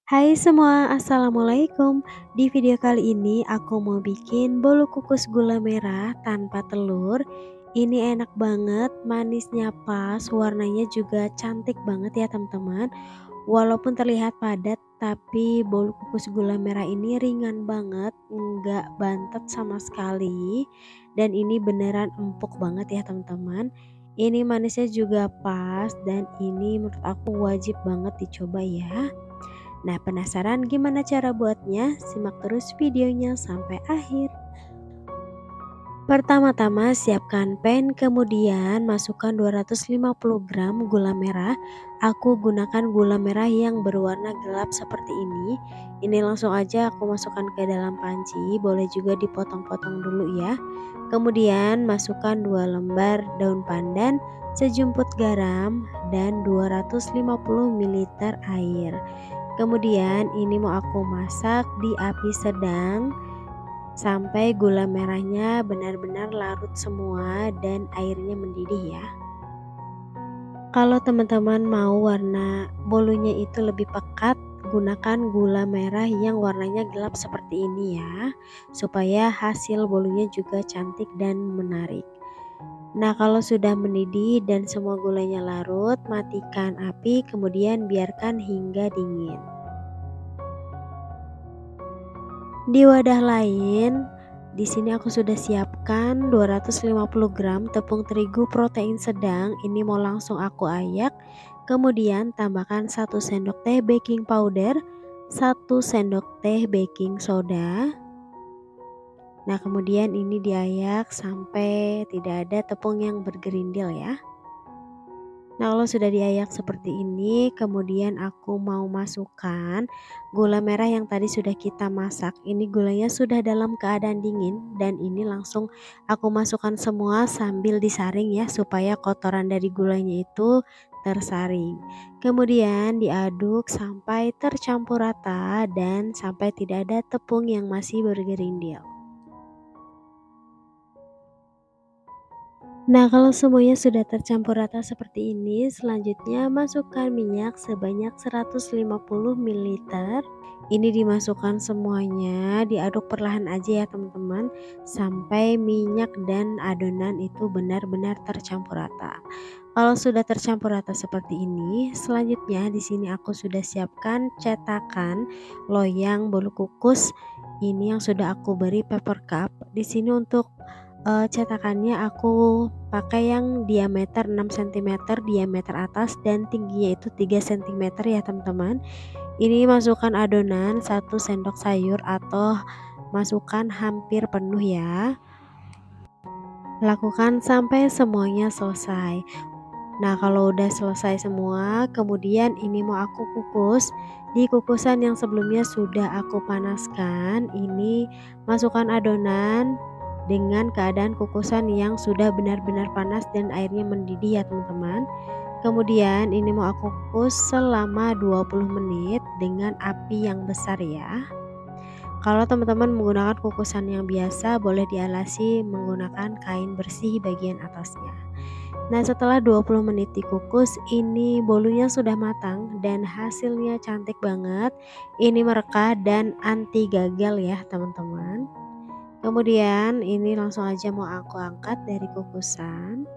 Hai semua, assalamualaikum. Di video kali ini aku mau bikin bolu kukus gula merah tanpa telur. Ini enak banget, manisnya pas, warnanya juga cantik banget ya teman-teman. Walaupun terlihat padat, tapi bolu kukus gula merah ini ringan banget, nggak bantet sama sekali. Dan ini beneran empuk banget ya teman-teman. Ini manisnya juga pas dan ini menurut aku wajib banget dicoba ya. Nah, penasaran gimana cara buatnya? Simak terus videonya sampai akhir. Pertama-tama siapkan pan, kemudian masukkan 250 gram gula merah. Aku gunakan gula merah yang berwarna gelap seperti ini. Ini langsung aja aku masukkan ke dalam panci, boleh juga dipotong-potong dulu ya. Kemudian masukkan 2 lembar daun pandan, sejumput garam, dan 250 ml air. Kemudian ini mau aku masak di api sedang sampai gula merahnya benar-benar larut semua dan airnya mendidih ya. Kalau teman-teman mau warna bolunya itu lebih pekat, gunakan gula merah yang warnanya gelap seperti ini ya, supaya hasil bolunya juga cantik dan menarik. Nah, kalau sudah mendidih dan semua gulanya larut, matikan api kemudian biarkan hingga dingin. Di wadah lain, di sini aku sudah siapkan 250 gram tepung terigu protein sedang. Ini mau langsung aku ayak. Kemudian tambahkan 1 sendok teh baking powder, 1 sendok teh baking soda. Nah, kemudian ini diayak sampai tidak ada tepung yang bergerindil ya. Nah, kalau sudah diayak seperti ini, kemudian aku mau masukkan gula merah yang tadi sudah kita masak. Ini gulanya sudah dalam keadaan dingin dan ini langsung aku masukkan semua sambil disaring ya supaya kotoran dari gulanya itu tersaring. Kemudian diaduk sampai tercampur rata dan sampai tidak ada tepung yang masih bergerindil. Nah, kalau semuanya sudah tercampur rata seperti ini, selanjutnya masukkan minyak sebanyak 150 ml. Ini dimasukkan semuanya, diaduk perlahan aja ya teman-teman, sampai minyak dan adonan itu benar-benar tercampur rata. Kalau sudah tercampur rata seperti ini, selanjutnya di sini aku sudah siapkan cetakan loyang bolu kukus. Ini yang sudah aku beri paper cup. Di sini untuk cetakannya aku pakai yang diameter 6 cm, diameter atas dan tingginya itu 3 cm ya teman-teman. Ini masukkan adonan 1 sendok sayur atau masukkan hampir penuh ya. Lakukan sampai semuanya selesai. Nah, kalau udah selesai semua, kemudian ini mau aku kukus. Di kukusan yang sebelumnya sudah aku panaskan, ini masukkan adonan dengan keadaan kukusan yang sudah benar-benar panas dan airnya mendidih ya teman-teman. Kemudian ini mau aku kukus selama 20 menit dengan api yang besar ya. Kalau teman-teman menggunakan kukusan yang biasa, boleh dialasi menggunakan kain bersih bagian atasnya. Nah, setelah 20 menit dikukus, ini bolunya sudah matang dan hasilnya cantik banget. Ini merekah dan anti gagal ya teman-teman. Kemudian ini langsung aja mau aku angkat dari kukusan.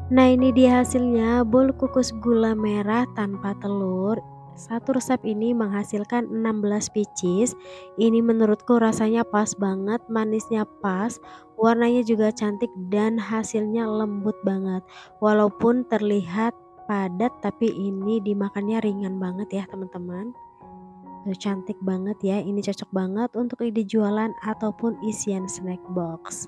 Nah, ini dia hasilnya, bolu kukus gula merah tanpa telur. Satu resep ini menghasilkan 16 pieces. Ini menurutku rasanya pas banget, manisnya pas, warnanya juga cantik dan hasilnya lembut banget. Walaupun terlihat padat tapi ini dimakannya ringan banget ya teman-teman. Tuh, cantik banget ya, ini cocok banget untuk ide jualan ataupun isian snack box.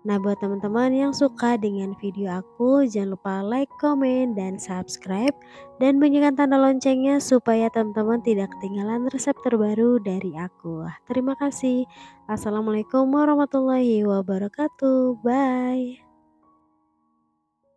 Nah, buat teman-teman yang suka dengan video aku, jangan lupa like, komen, dan subscribe, dan bunyikan tanda loncengnya supaya teman-teman tidak ketinggalan resep terbaru dari aku. Terima kasih. Assalamualaikum warahmatullahi wabarakatuh. Bye.